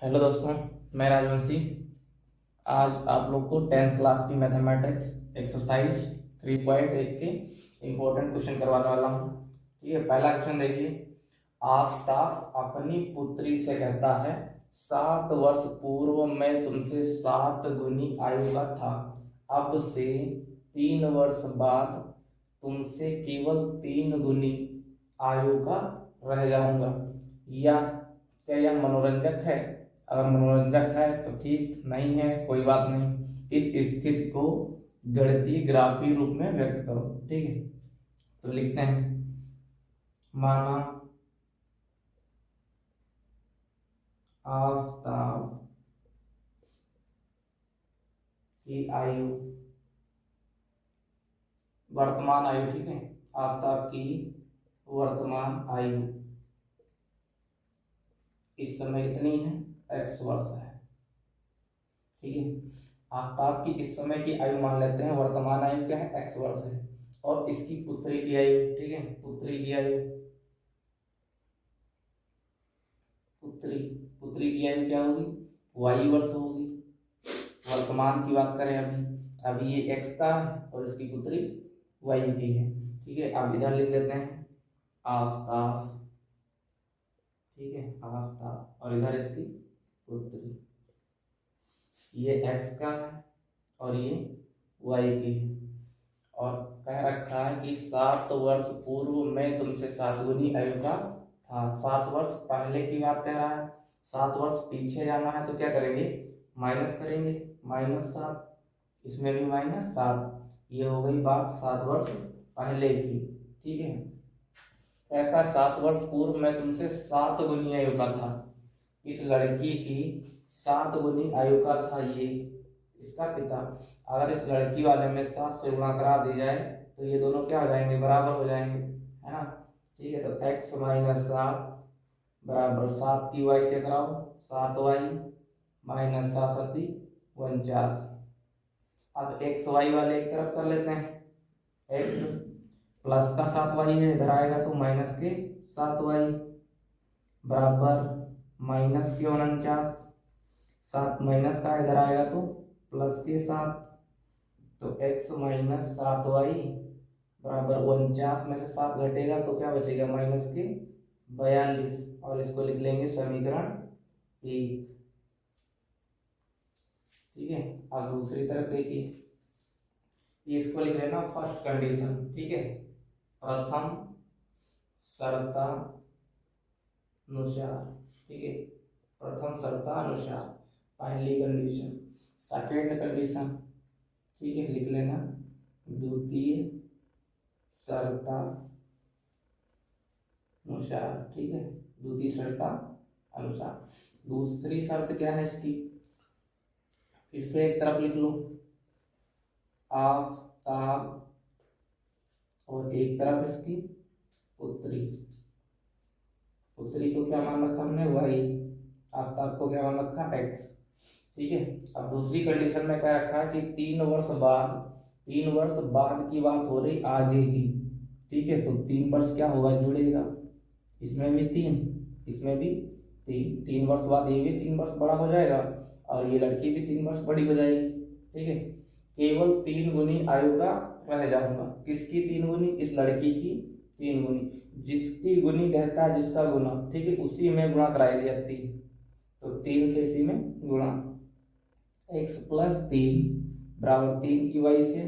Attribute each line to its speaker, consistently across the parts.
Speaker 1: Hello दोस्तों, मैं राजवंशी। आज आप लोग को टेंथ क्लास की मैथमेटिक्स एक्सरसाइज 3.1 के इम्पोर्टेंट क्वेश्चन करवाने वाला हूँ। ठीक है, पहला क्वेश्चन देखिए। आफताब अपनी पुत्री से कहता है, 7 वर्ष पूर्व मैं तुमसे 7 गुनी आयु का था। अब से 3 वर्ष बाद तुमसे केवल 3 गुनी आयु का रह जाऊंगा। या क्या यह मनोरंजक है? अगर मनोरंजक है तो ठीक, नहीं है कोई बात नहीं। इस स्थिति को गणितीय ग्राफी रूप में व्यक्त करो। ठीक है, तो लिखते हैं। माना आफताब की आयु, वर्तमान आयु, ठीक है, आफताब की वर्तमान आयु इस समय कितनी है? x वर्ष है। ठीक है, आफताब की इस समय की आयु मान लेते हैं, वर्तमान आयु क्या है? x वर्ष है। और इसकी पुत्री की आयु, ठीक है, पुत्री की आयु, पुत्री पुत्री की आयु क्या होगी? y वर्ष होगी। वर्तमान की बात करें, अभी अभी ये x का है और इसकी पुत्री y की है। ठीक है, अब इधर लिख लेते हैं आफताब। ठीक है, आफताब, और इधर इसकी पुत्री। ये x का है और ये y की है। और कह रखा है कि 7 वर्ष पूर्व मैं तुमसे 7 गुनी आयु का था। 7 वर्ष पहले की बात कह रहा है। 7 वर्ष पीछे जाना है तो क्या करेंगे? माइनस करेंगे। -7, इसमें भी -7। ये हो गई बात 7 वर्ष पहले की। ठीक है, कहता 7 वर्ष पूर्व मैं तुमसे 7 गुनी आयु का था। इस लड़की की 7 गुनी आयु का था ये इसका पिता। अगर इस लड़की वाले में 7 से गुणा करा दी जाए तो ये दोनों क्या हो जाएंगे? बराबर हो जाएंगे, है ना। ठीक है, तो x-7 बराबर 7 की y से कराओ, 7y -7 7 49। अब एक्स वाई वाले एक तरफ कर लेते हैं। x प्लस का 7y है, इधर आएगा तो माइनस के 7y बराबर -49। 7 माइनस का इधर आएगा तो प्लस के 7। तो x-7y बराबर 49 में से 7 घटेगा तो क्या बचेगा? -42। और इसको लिख लेंगे समीकरण 1। ठीक है, अब दूसरी तरफ देखिए, इसको लिख लेना फर्स्ट कंडीशन। ठीक है, प्रथम शर्तानुसार। ठीक है, प्रथम शर्तानुसार पहली कंडीशन। सेकेंड कंडीशन, ठीक है, लिख लेना द्वितीय शर्तानुसार। ठीक है, द्वितीय शर्ता अनुसार। दूसरी शर्त क्या है इसकी? फिर से एक तरफ लिख लो आफताब, और एक तरफ इसकी पुत्री। पुत्री को क्या मान रखा हमने? y। आफताब को क्या मान रखा? x। ठीक है, अब दूसरी कंडीशन में क्या रखा है कि 3 वर्ष बाद की बात हो रही आगे की। ठीक है, तो 3 वर्ष क्या होगा? जुड़ेगा, इसमें भी 3, इसमें भी 3। 3 वर्ष बाद ये भी 3 वर्ष बड़ा हो जाएगा और ये लड़की भी 3 वर्ष बड़ी हो जाएगी। ठीक है, केवल 3 गुनी आयु का रह जाऊंगा। किसकी 3 गुनी? इस लड़की की 3 गुनी। जिसकी गुनी कहता है जिसका गुना, ठीक है, उसी में गुणा कराई दिया 3। तो 3 से इसी में गुणा। x+3 बराबर 3 की y से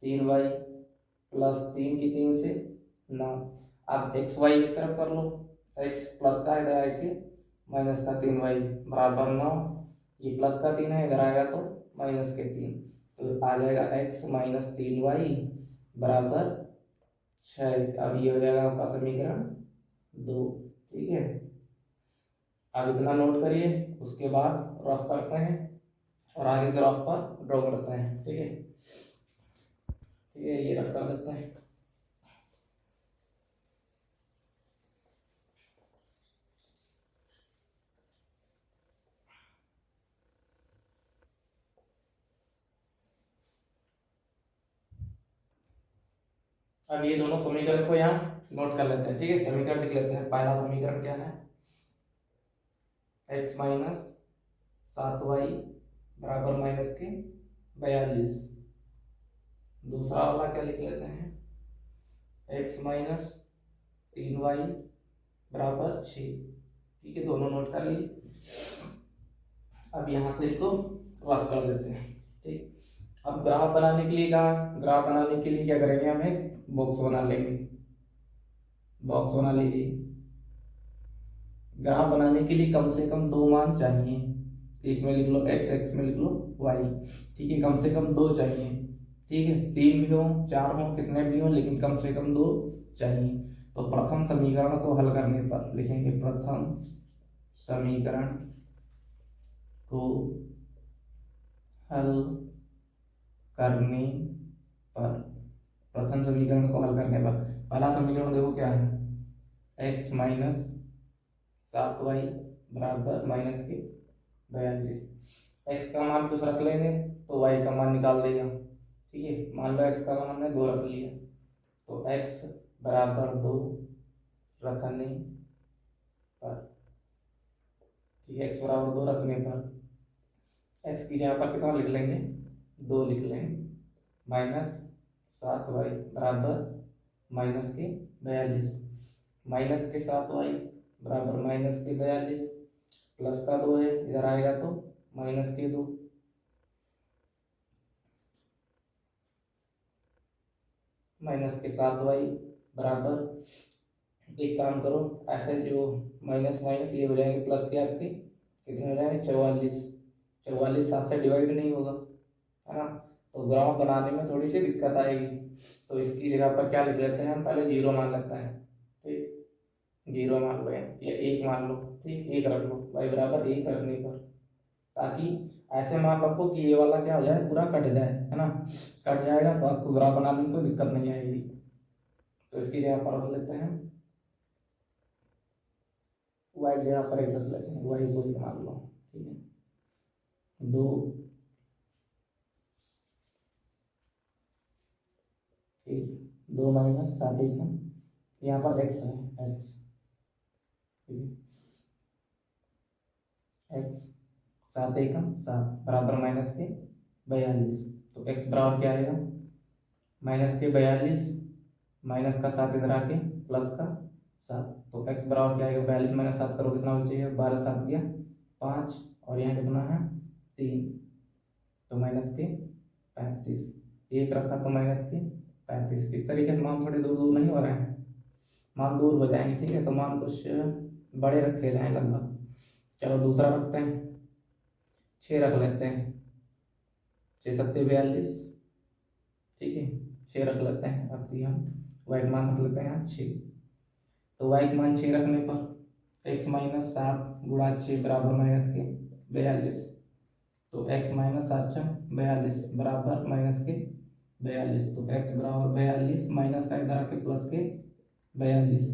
Speaker 1: 3y प्लस 3 की 3 से 9। अब एक्स वाई एक तरफ कर लो, x प्लस का इधर आके माइनस का 3y बराबर 9। ये प्लस का 3 है, इधर आएगा तो माइनस के 3। तो आ जाएगा x-3y बराबर 6। अब ये हो जाएगा आपका समीकरण 2। ठीक है, अब इतना नोट करिए, उसके बाद रफ करते हैं और आगे ग्राफ पर ड्रॉ करते हैं। ठीक है, ठीक है, ये रफ कर देते हैं। अब ये दोनों समीकरण को यहाँ नोट कर लेते हैं। ठीक है, समीकरण लिख लेते हैं। पहला समीकरण क्या है? x माइनस 7y बराबर माइनस के 42। दूसरा वाला क्या लिख लेते हैं, x माइनस 3y बराबर 6। ठीक है, दोनों नोट कर लीजिए। अब यहाँ से इसको रफ कर देते हैं। ठीक, अब ग्राफ बनाने के लिए कहा, ग्राफ बनाने के लिए क्या करेंगे, हम एक बॉक्स बना लेंगे। बॉक्स बना लीजिए। ग्राफ बनाने के लिए कम से कम दो मान चाहिए, एक में लिख लो x, x में लिख लो y। ठीक है, कम से कम दो चाहिए। ठीक है, तीन भी हो, चार हो, कितने भी हो, लेकिन कम से कम दो चाहिए। तो प्रथम समीकरण को हल करने पर लिखेंगे, प्रथम समीकरण को हल करने पर, प्रथम समीकरण को हल करने पर पहला समीकरण देखो क्या है, x माइनस 7y बराबर माइनस के 42। x का मान कुछ रख लेंगे तो y का मान निकाल देगा। ठीक है, मान लो x का मान हमने 2 रख लिया, तो x बराबर 2 रखने पर, ठीक है, x बराबर 2 रखने पर x की जगह पर कितना लिख लेंगे, 2 लिख लेंगे, माइनस 7y बराबर माइनस के 42। माइनस के 7y बराबर माइनस के 42, प्लस का 2 है, इधर आएगा तो माइनस के 2। माइनस के 7y बराबर, एक काम करो, ऐसे जो माइनस माइनस ये हो जाएंगे प्लस के, आपके कितने हो जाएंगे, 44। 44 7 से डिवाइड नहीं होगा, है ना, तो ग्राफ बनाने में थोड़ी सी दिक्कत आएगी। तो इसकी जगह पर क्या लिख लेते हैं हम, पहले 0 मान लेते हैं। ठीक, 0 मान लो या 1 मान लो। ठीक, 1 रख लो, y बराबर 1 रखने पर, ताकि ऐसे मान रखो कि ये वाला क्या हो जाए, पूरा कट जाए, है ना, कट जाएगा तो आपको ग्राफ बनाने में कोई दिक्कत नहीं आएगी। तो इसकी जगह पर रख लेते हैं y जगह पर 1 रख लेते हैं, y को ही मान लो। ठीक है, 2, ठीक, 2 माइनस 7 1, यहाँ पर x है, x, ठीक है, x 7 1 7 बराबर माइनस के 42। तो x बराबर क्या आएगा, माइनस के 42, माइनस का 7 इधर आके प्लस का 7, तो x बराबर क्या आएगा, 42 माइनस 7 करो कितना बचेगा, 12 7 गया 5, और यहाँ कितना है 3, तो माइनस के 35। एक रखा तो माइनस के 35। इस तरीके से मान थोड़े दूर दूर नहीं हो रहे हैं, मान दूर हो जाएंगे। ठीक है, तो मान कुछ बड़े रखे जाएं लगभग। चलो दूसरा रखते हैं, 6 रख लेते हैं, 6 सत्ते 42। ठीक है, 6 रख लेते हैं। अब हम वाई मान रख लेते हैं 6, तो वाई मान 6 रखने पर x माइनस 7 गुणा 6 बराबर माइनस के 42। तो x माइनस 7 42 बराबर माइनस के 42, तो x बराबर 42, माइनस का इधर आके प्लस के 42,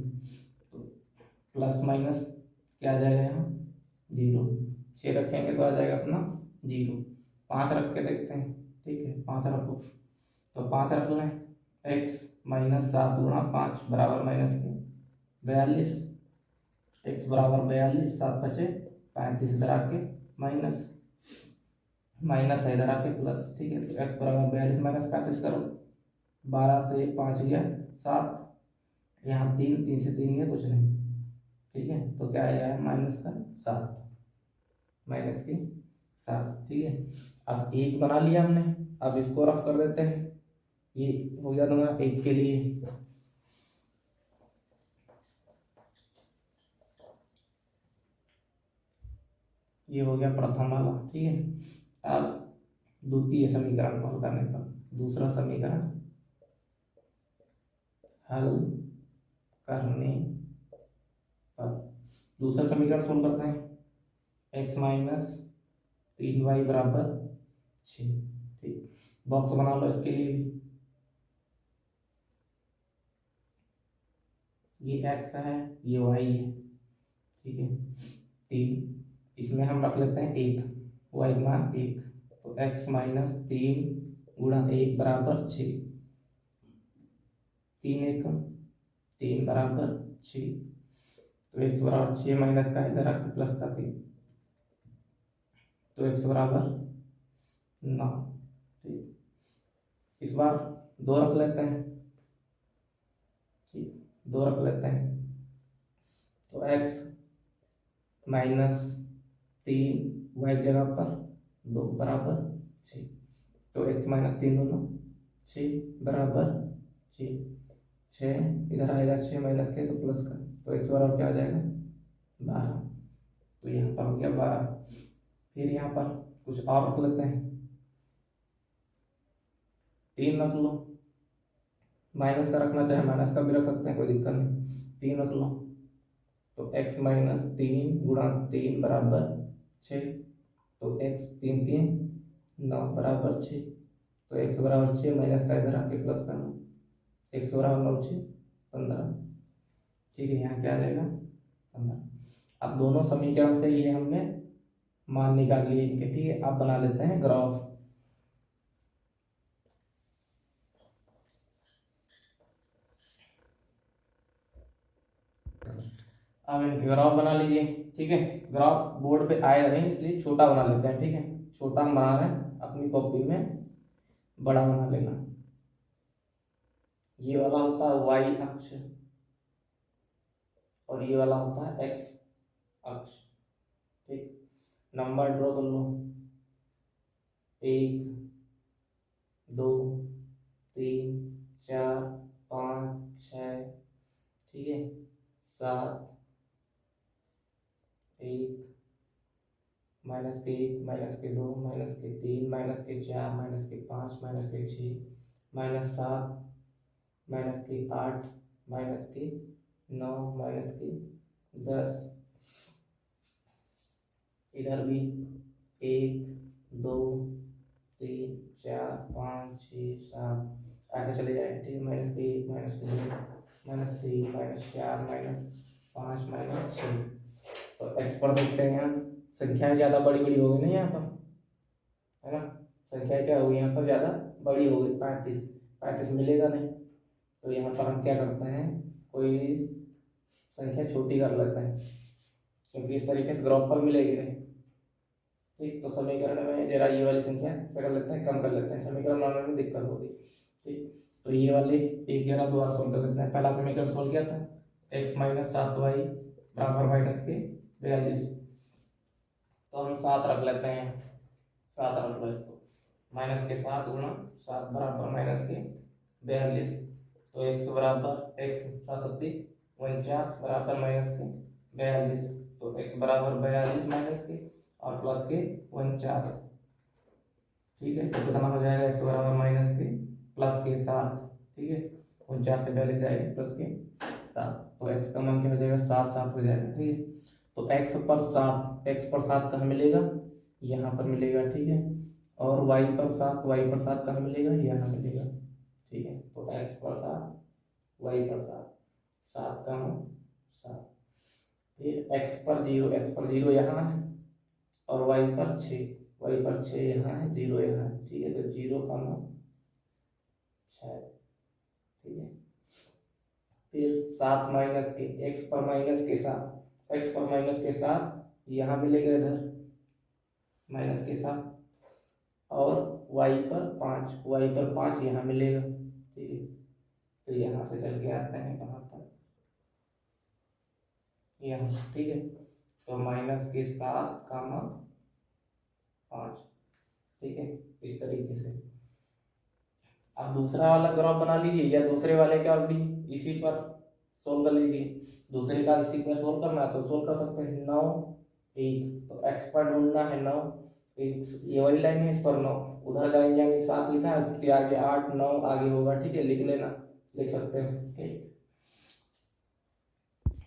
Speaker 1: तो प्लस माइनस क्या आ जाएगा यहाँ 0। 6 रखेंगे तो आ जाएगा अपना 0। 5 रख के देखते हैं। ठीक है, 5 रखो, तो 5 रख लें, x माइनस 7 गुणा 5 बराबर माइनस के 42, x बराबर 42, 7 बचे 35, इधर आके माइनस, माइनस है इधर आके प्लस। ठीक है, तो x बराबर 42 माइनस 35 करो, 12 से 5 गया 7, यहाँ 3, 3 से 3 गया कुछ नहीं। ठीक है, तो क्या आया है माइनस का 7, माइनस की 7। ठीक है, अब 1 बना लिया हमने, अब इसको रफ कर देते हैं। ये हो गया तुम्हारा 1 के लिए। ये हो गया प्रथम वाला। ठीक है, अब द्वितीय समीकरण को हल करने पर, दूसरा समीकरण हल करने पर, दूसरा समीकरण सोल्व करते हैं, x माइनस 3y बराबर 6। ठीक, बॉक्स बना लो इसके लिए भी, ये x है, ये y है। ठीक है, 3, इसमें हम रख लेते हैं 1, y मान 1, तो x माइनस 3 गुणा 1 बराबर 6, 3 1 3 बराबर 6, तो x बराबर 6 माइनस का इधर आके प्लस का 3, तो x बराबर 9। ठीक, इस बार 2 रख लेते हैं। ठीक, 2 रख लेते हैं तो x माइनस 3 y जगह पर 2 बराबर 6। तो x माइनस 3 दोनों 6 बराबर 6 इधर आएगा 6 माइनस के तो प्लस का, तो x बराबर क्या आ जाएगा 12। तो यहाँ पर हो गया 12। फिर यहाँ पर कुछ और रख लेते हैं, 3 रख लो, माइनस का रखना चाहे माइनस का भी रख सकते हैं, कोई दिक्कत नहीं। 3 रख लो तो x माइनस 3 गुणा 3 बराबर 6। तो x 3 3 9 बराबर 6। तो x बराबर 6 माइनस का इधर आके प्लस करना, x बराबर 9 6 15। ठीक है, यहाँ क्या आ जाएगा 15। अब दोनों समीकरण से ये हमने मान निकाल लिए इनके। ठीक है, अब बना लेते हैं ग्राफ। अब इनके ग्राफ बना लीजिए। ठीक है, ग्राफ बोर्ड पे आए रहे इसलिए छोटा बना लेते हैं। ठीक है, छोटा हम बना रहे हैं, अपनी कॉपी में बड़ा बना लेना। ये वाला होता है वाई अक्ष और ये वाला होता है एक्स अक्ष। ठीक, नंबर ड्रॉ कर लो, 1 2 3 4 5 6। ठीक है, 7 1 माइनस के 1 माइनस के 2 माइनस के 3 माइनस के 4 माइनस के 5 माइनस के 6 माइनस 7 माइनस के 8 माइनस के 9 माइनस के 10। इधर भी 1 2 3 4 5 6 7 आगे चले जाए। ठीक, माइनस के 1 माइनस के 2 माइनस 3 माइनस 4 माइनस 5 माइनस 6। तो एक्स पर देखते हैं, यहाँ संख्याएं ज़्यादा बड़ी बड़ी हो गई ना यहाँ पर, है ना। संख्या क्या होगी यहाँ पर ज़्यादा बड़ी हो गई, 35 मिलेगा नहीं। तो यहाँ पर हम क्या करते हैं, कोई संख्या छोटी कर लेते हैं क्योंकि इस तरीके से ग्राफ पर मिलेगी नहीं। ठीक, तो समीकरण में जरा ये वाली संख्या क्या कर लेते हैं, कम कर लेते हैं, समीकरण बनाने में दिक्कत होगी। ठीक, तो ये वाले एक जगह दोबारा सोल्व कर लेते हैं। पहला समीकरण सोल्व किया था, x माइनस 7y बराबर माइनस के 42। तो हम 7 रख लेते हैं, 7 रख लो इसको, माइनस के 7 गुणा 7 बराबर माइनस के 42। तो x बराबर x 7 49 बराबर माइनस के 42। तो x बराबर 42 माइनस के और प्लस के 49। ठीक है, तो कितना हो जाएगा, x बराबर माइनस के प्लस के 7। ठीक है, 49 से 42 जाएगा प्लस के 7। तो x का मान क्या हो जाएगा, 7 7 हो जाएगा। ठीक है, तो x पर 7 कहाँ मिलेगा, यहाँ पर मिलेगा। ठीक है, और y पर 7 कहाँ मिलेगा, यहाँ मिलेगा। ठीक है, तो x पर 7 y पर 7 का मान 7। फिर x पर 0 यहाँ है और y पर 6 यहाँ है, 0 यहाँ है। ठीक है, तो 0 का मान 6। ठीक है, फिर 7 माइनस के x पर माइनस के 7 यहाँ मिलेगा, इधर माइनस के 7 और y पर 5 यहाँ मिलेगा। ठीक है, तो यहाँ से चल के आते हैं कहाँ पर, यहाँ। ठीक है, तो माइनस के 7 का मान 5। ठीक है, इस तरीके से अब दूसरा वाला ग्राफ बना लीजिए, या दूसरे वाले का भी इसी पर सोल्व कर लीजिए। दूसरे का इसी पर सोल्व करना है तो सोल्व कर सकते हैं। 9 1, तो x पर ढूंढना है 9 1, ये वाली लाइन है, इस पर 9, उधर जाएंगे 7 लिखा है, उसके आगे 8 9 आगे होगा। ठीक है, लिख लेना, लिख सकते हैं। ठीक,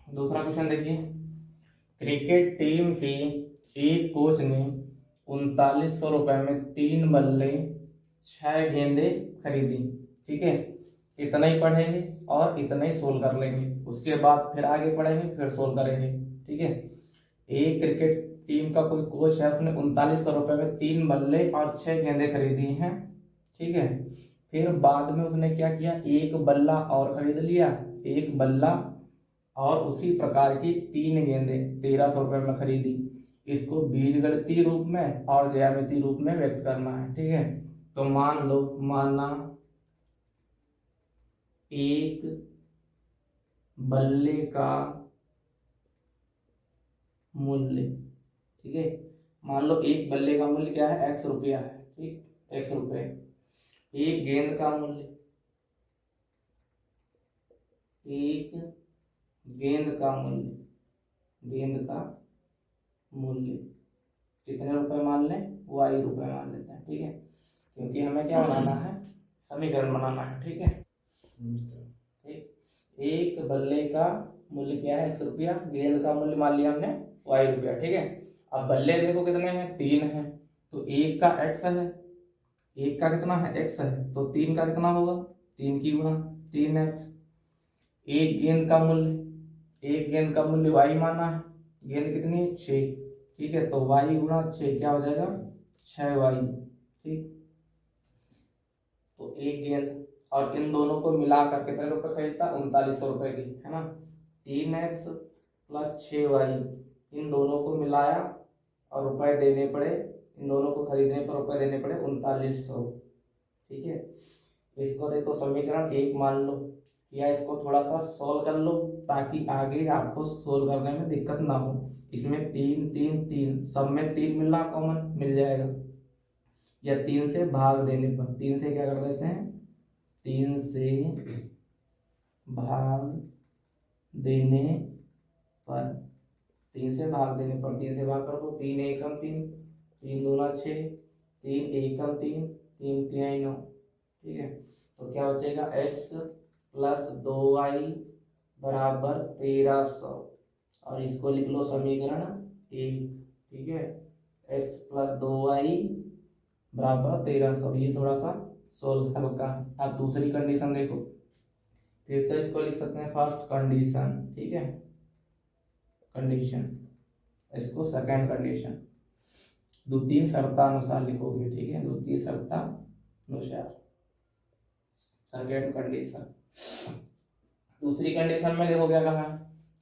Speaker 1: दूसरा क्वेश्चन देखिए, क्रिकेट टीम के एक कोच ने 3900 रुपए में 3 बल्ले 6 गेंदे खरीदी। ठीक है, इतना ही पढ़ेंगे और इतना ही सोल्व कर लेंगे, उसके बाद फिर आगे पढ़ेंगे, फिर सोल्व करेंगे। ठीक है, एक क्रिकेट टीम का कोई कोच है, उसने 3900 रुपए में 3 बल्ले और 6 गेंदे खरीदी हैं। ठीक है, फिर बाद में उसने क्या किया, एक बल्ला और खरीद लिया, एक बल्ला और उसी प्रकार की 3 गेंदे 1300 रुपए में खरीदी। इसको बीजगणितीय रूप में और ज्यामितीय रूप में व्यक्त करना है। ठीक है, तो मान लो, माना एक बल्ले का मूल्य, ठीक है, मान लो एक बल्ले का मूल्य क्या है, x रुपया है। ठीक, x रुपये। एक गेंद का मूल्य, एक गेंद का मूल्य, गेंद का मूल्य कितने रुपए मान लें, y रुपए मान लेते हैं। ठीक है, क्योंकि हमें क्या बनाना है, समीकरण बनाना है। ठीक है, ठीक, एक बल्ले का मूल्य क्या है, x रुपया, गेंद का मूल्य मान लिया हमने y रुपया। ठीक है, अब बल्ले देखो कितने हैं, 3 है, तो एक का x है, एक का कितना है, x है, तो 3 का कितना होगा, 3 की गुणा 3x। एक गेंद का मूल्य, एक गेंद का मूल्य y माना है, गेंद कितनी, 6। ठीक है, तो y गुणा 6 क्या हो जाएगा, 6y। ठीक, तो एक गेंद, और इन दोनों को मिला कर कितने रुपए खरीदता, 3900 रुपए की, है ना। 3x प्लस 6y, इन दोनों को मिलाया और रुपए देने पड़े, इन दोनों को खरीदने पर रुपए देने पड़े 3900। ठीक है, इसको देखो समीकरण 1 मान लो, या इसको थोड़ा सा सोल्व कर लो ताकि आगे आपको सोल्व करने में दिक्कत ना हो। इसमें 3 3 3, सब में 3 मिल रहा, कॉमन मिल जाएगा, या 3 से भाग देने पर, 3 से क्या कर देते हैं, 3 से भाग देने पर, 3 से भाग देने पर, 3 से भाग कर दो, 3 एकम 3, 3 दूना 6, 3 एकम 3, 3 तिहाई 9। ठीक है, तो क्या बचेगा, x प्लस 2y बराबर 1300, और इसको लिख लो समीकरण 1। ठीक है, x प्लस 2y बराबर 1300, ये थोड़ा सा सोल्व हल्का। अब दूसरी कंडीशन देखो, फिर से इसको लिख सकते हैं फर्स्ट कंडीशन। ठीक है, कंडीशन, इसको सेकंड कंडीशन, द्वितीय शर्तानुसार लिखोगे। ठीक है, द्वितीय शर्तानुसार, सेकंड कंडीशन। दूसरी कंडीशन में देखो क्या कहा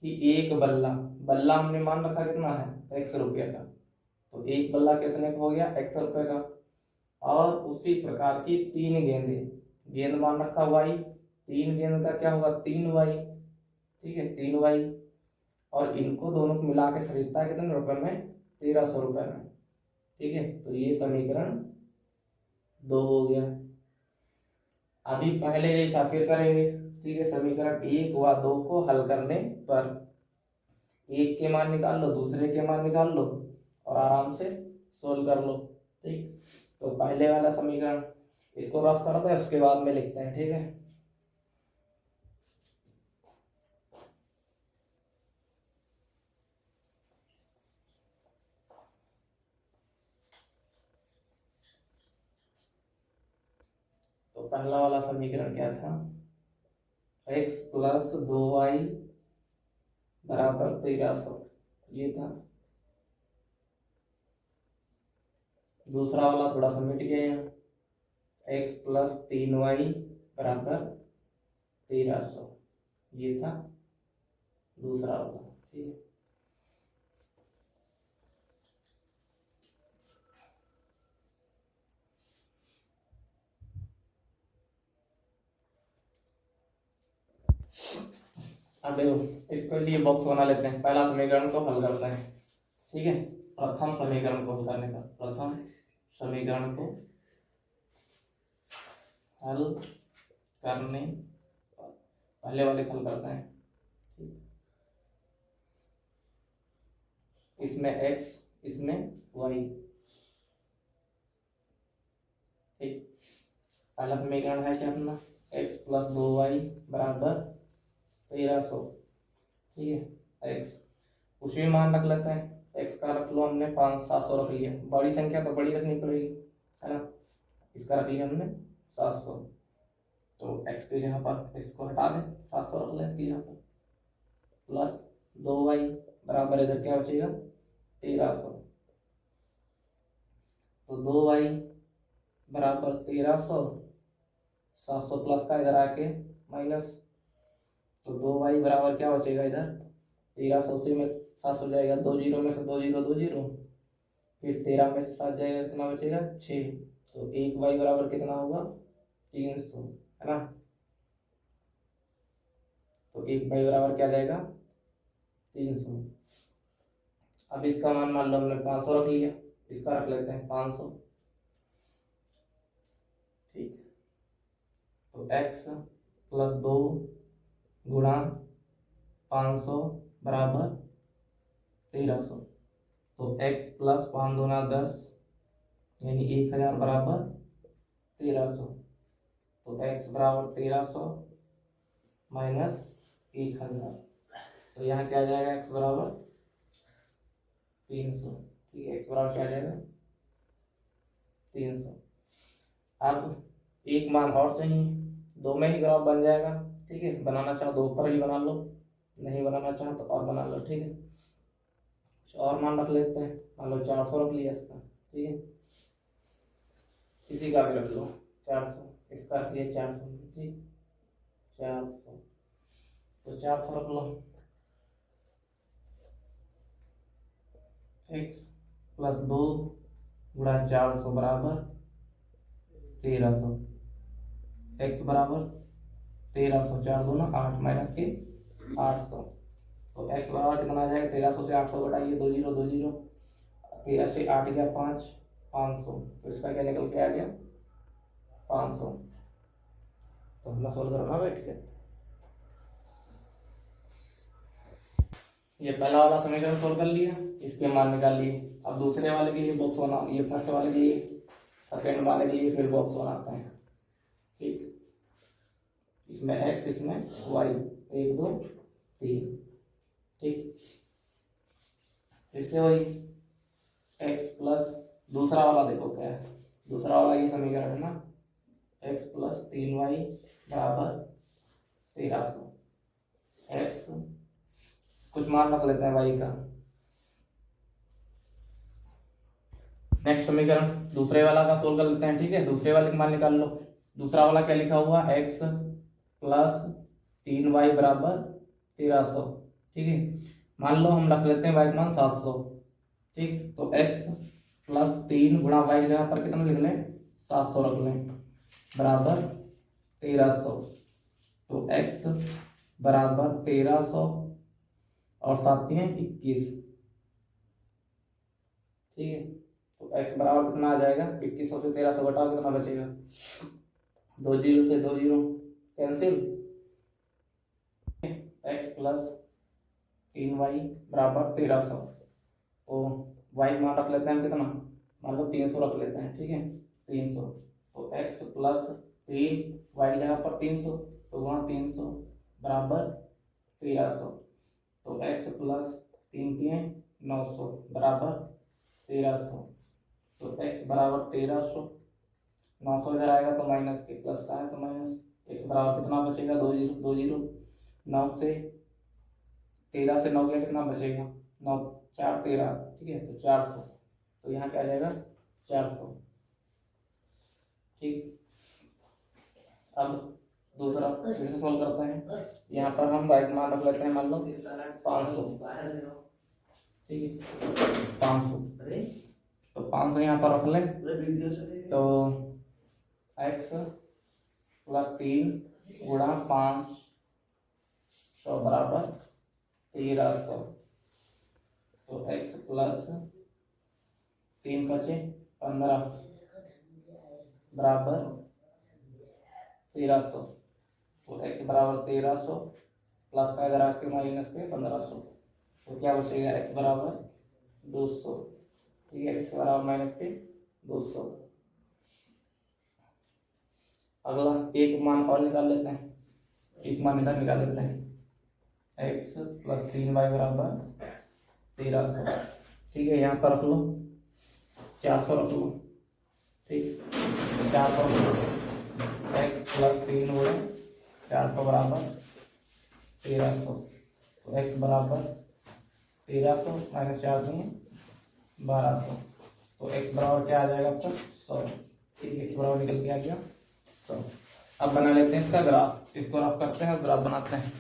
Speaker 1: कि एक बल्ला, बल्ला हमने मान रखा कितना है, x रुपये का, तो एक बल्ला कितने का हो गया, x रुपये का, और उसी प्रकार की 3 गेंदे, गेंद मान रखा y, 3 गेंद का क्या होगा, 3y। ठीक है, 3y, और इनको दोनों को मिला के खरीदता है कितने रुपए में, 1300 रुपए में। ठीक है, तो ये समीकरण 2 हो गया। अभी पहले जैसा फिर करेंगे। ठीक है, समीकरण 1 व 2 को हल करने पर एक के मान निकाल लो, दूसरे के मान निकाल लो, और आराम से सोल्व कर लो। ठीक, तो पहले वाला समीकरण इसको रफ करते हैं, उसके बाद में लिखते हैं। ठीक है, तो पहला वाला समीकरण क्या था, x प्लस 2y बराबर 1300, ये था। दूसरा वाला थोड़ा सा मिट गया यहाँ, x प्लस 3y बराबर 1300, ये था दूसरा वाला। ठीक है, अब देखो इसके लिए बॉक्स बना लेते हैं, पहला समीकरण को हल करते हैं। ठीक है, प्रथम समीकरण को हल करने का, प्रथम समीकरण को हल करने, पहले वाले हल करते हैं। इसमें x, इसमें y। ठीक, पहला समीकरण है क्या अपना, x प्लस 2y बराबर 1300। ठीक है, x उसी में मान रख लेते हैं, x का रख लो हमने 700 रख लिया, बड़ी संख्या तो बड़ी रखनी पड़ेगी, है ना। इसका रख लिया हमने 700, तो x के जगह पर इसको हटा दें, 700 रख लें इसकी जगह पर, प्लस 2y बराबर इधर क्या बचेगा, 1300। तो 2y बराबर 1300, 700 प्लस का इधर आके माइनस, तो 2y बराबर क्या बचेगा इधर, 1300 से में 700 जाएगा, 2 जीरो में से 2 जीरो 2 जीरो, फिर 13 में से 7 जाएगा, कितना बचेगा 6। तो 1y बराबर कितना होगा 300, है ना। तो 1y बराबर क्या जाएगा 300। अब इसका मान लो हमने 500 रख लिया, इसका रख लेते हैं 500, ठीक। तो x प्लस 2 गुणा 500 बराबर 1300। तो x प्लस 5 दूना 10 यानी 1000 बराबर 1300। तो x बराबर 1300 माइनस 1000। तो यहाँ क्या आ जाएगा x बराबर 300, ठीक है। x बराबर क्या आ जाएगा 300। अब एक मान और चाहिए, 2 में ही ग्राफ बन जाएगा, ठीक है। बनाना चाहो 2 पर ही बना लो, नहीं बनाना चाहो तो और बना लो, ठीक है। और मान रख लेते हैं, मान लो 400 रख लिया इसका, ठीक है। इसी का भी रख लो 400, इसका रख लिया 400, ठीक 400। तो 400 रख लो, x प्लस 2 गुणा 400 बराबर 1300। x बराबर 1300, 4 दूना 8 माइनस के 800। तो x बराबर कितना आ जाएगा 1300 से 800 घटाइए, 2 जीरो 2 जीरो, 13 से 8 गया 5, 500। तो इसका क्या निकल के आ गया 500। तो अपना सोल्व करना बैठ के। ये पहला वाला समीकरण सोल्व कर लिया, इसके मान निकाल लिए। अब दूसरे वाले के लिए बॉक्स बना, ये फर्स्ट वाले के लिए, सेकेंड वाले के लिए फिर बॉक्स बनाते हैं, ठीक। इसमें x, इसमें y, 1 2 3, ठीक। फिर से वही x प्लस दूसरा वाला देखो क्या है, दूसरा वाला ये समीकरण है ना, x प्लस 3y बराबर 1300। x कुछ मान रख लेते हैं y का। नेक्स्ट समीकरण दूसरे वाला का सोल्व कर लेते हैं, ठीक है। दूसरे वाले का मान निकाल लो। दूसरा वाला क्या लिखा हुआ x प्लस 3y बराबर 1300, ठीक है। मान लो हम रख लेते हैं y का मान 700, ठीक। तो x प्लस 3 गुणा y जगह पर कितना लिख लें 700 रख लें बराबर 1300। तो x बराबर 1300 और 7 3 21, ठीक है। तो x बराबर कितना आ जाएगा 2100 से 1300 घटाओ कितना बचेगा, 2 जीरो से 2 zero cancel, x plus 3y बराबर 1300। तो y मान रख लेते हैं कितना, मान लो 300 रख लेते हैं, ठीक है 300। तो x प्लस 3 y जगह पर 300, तो वहाँ 300 बराबर 1300। तो x प्लस 3 3 900 बराबर 1300। तो x बराबर 1300, 900 इधर आएगा तो माइनस के, प्लस का है तो माइनस, x बराबर कितना बचेगा 2 जीरो 2 जीरो, 9 से 13 से 9 गया कितना बचेगा 9 4 13, ठीक है। तो 400, तो यहाँ क्या आ जाएगा 400, ठीक। अब दूसरा फिर से सॉल्व करते हैं। यहाँ पर हम y मान रख लेते हैं, मान लो 500, ठीक है 500। तो 500 यहाँ पर रख लें, तो x प्लस 3 गुणा 500 बराबर 1300। तो x प्लस 3 बचे 15 बराबर 1300। तो x बराबर 1300 प्लस का इधर आके माइनस के 1500। तो क्या बचेगा x बराबर 200, ठीक है। x बराबर माइनस के 200। अगला एक मान और निकाल लेते हैं, एक मान इधर निकाल लेते हैं, x प्लस 3y बराबर 1300, ठीक है। यहाँ पर रख लो 400 रख लो, ठीक 400 रख लो, x प्लस 3 गुणा 400 बराबर 1300। तो x बराबर 1300 माइनस 400 1200। तो x बराबर क्या आ जाएगा आपका 100, ठीक है। x बराबर निकल के आ गया 100। अब बना लेते हैं इसका ग्राफ, इसको रफ करते हैं और ग्राफ बनाते हैं।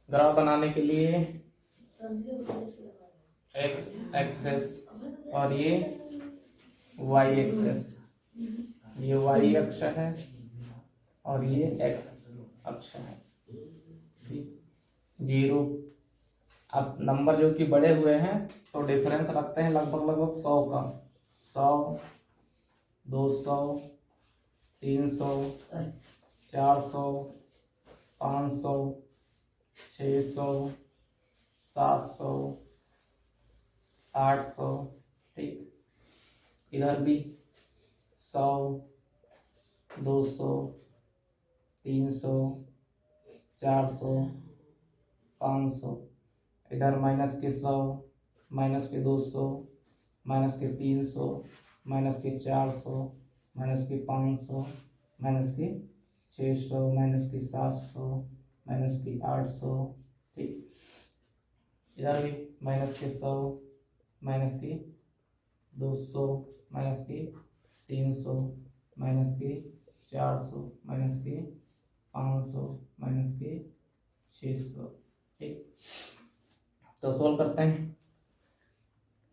Speaker 1: ग्राफ बनाने के लिए एक्स एक्सेस और ये वाई एक्सेस। ये वाई अक्ष है और ये एक्स अक्ष है, ठीक। 0। अब नंबर जो कि बड़े हुए हैं तो डिफरेंस रखते हैं लगभग 100 का। 100, 200, 300, 400, 500, 600, 700, 800, ठीक। इधर भी 100, 200, 300, 400, 500, इधर माइनस के 100, माइनस के 200, माइनस के 300, माइनस के 400, माइनस के 500, माइनस के 600, माइनस के 700, माइनस के 800, ठीक। इधर भी माइनस के 100, माइनस के 200, माइनस के 300, माइनस के 400, माइनस के 500, माइनस के 600, ठीक। तो सोल्व करते हैं।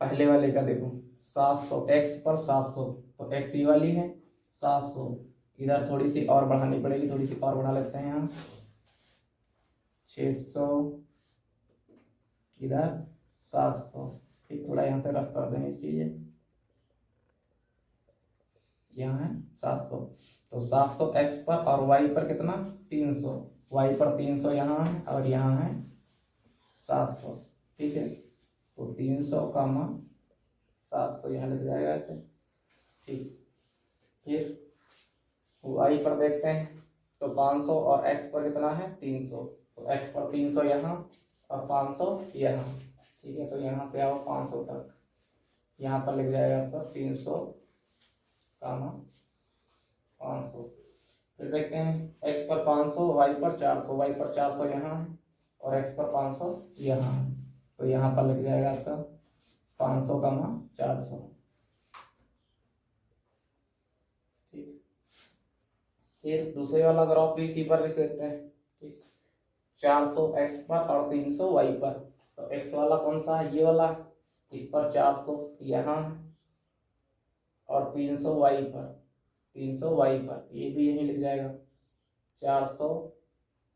Speaker 1: पहले वाले का देखो 700, एक्स पर 700, तो एक्स ये वाली है 700। इधर थोड़ी सी और बढ़ानी पड़ेगी, थोड़ी सी और बढ़ा लेते हैं यहाँ 600, इधर 700, ठीक। थोड़ा यहाँ से रफ कर देंगे इस चीजें। यहाँ है 700, तो 700 एक्स पर और वाई पर कितना 300, वाई पर 300 यहाँ है और यहाँ है 700, ठीक है। तो 300 का मान 700 यहाँ लग जाएगा ऐसे, ठीक। फिर वाई पर देखते हैं तो 500 और एक्स पर कितना है 300, तो एक्स पर 300 यहाँ और 500 यहाँ, ठीक है। तो यहाँ से आओ 500 तक, यहाँ पर लग जाएगा आपका 300 का मान 500। फिर देखते हैं एक्स पर 500, वाई पर 400, वाई पर 400 यहाँ है और एक्स पर 500 यहाँ है, तो यहाँ पर लग जाएगा आपका 500 का मान 400, ठीक। फिर दूसरे वाला ग्राफ भी इसी पर लिख देते हैं, ठीक। 400 एक्स पर और 300 वाई पर, तो एक्स वाला कौन सा है, ये वाला। इस पर 400 यहाँ है और 300 वाई पर, 300 वाई पर, ये भी यहीं लिख जाएगा 400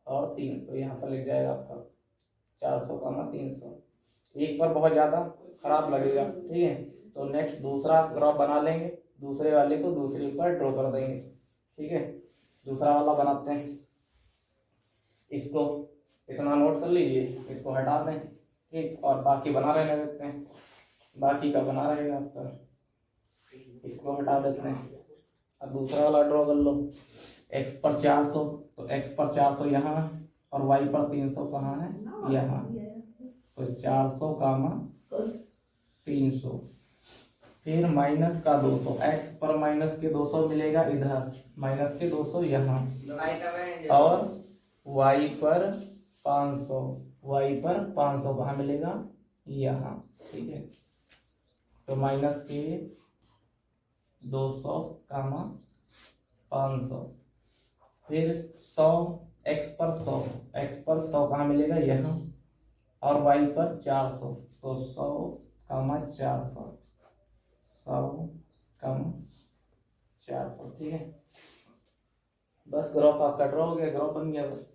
Speaker 1: और 300, यहाँ पर लिख जाएगा आपका 400 का मान 300। एक पर बहुत ज़्यादा खराब लगेगा, ठीक है। तो नेक्स्ट दूसरा ग्राफ बना लेंगे, दूसरे वाले को दूसरे पर ड्रॉ कर देंगे, ठीक है। दूसरा वाला बनाते हैं, इसको इतना नोट कर लीजिए, इसको हटा दें, ठीक। और बाकी बना रहने देते हैं, बाकी का बना रहेगा आपका, इसको हटा देते हैं। अब दूसरा वाला ड्रॉ कर लो, एक्स पर 400, तो एक्स पर 400 यहाँ और वाई पर 300 कहाँ है यहाँ, तो 400 का मान 300। फिर माइनस का 200, एक्स पर माइनस के 200 मिलेगा इधर, माइनस के 200 यहाँ, और वाई पर 500, वाई पर 500 कहाँ मिलेगा यहाँ, ठीक है। तो माइनस के 200 का मान 500। फिर 100, एक्स पर 100, एक्स पर 100 कहाँ मिलेगा यहाँ, और वाई पर 400, तो 100 का मान 400, 100 का मान 400, ठीक है। बस ग्राफ आपका ड्रॉ हो गया, ग्राफ बन गया बस।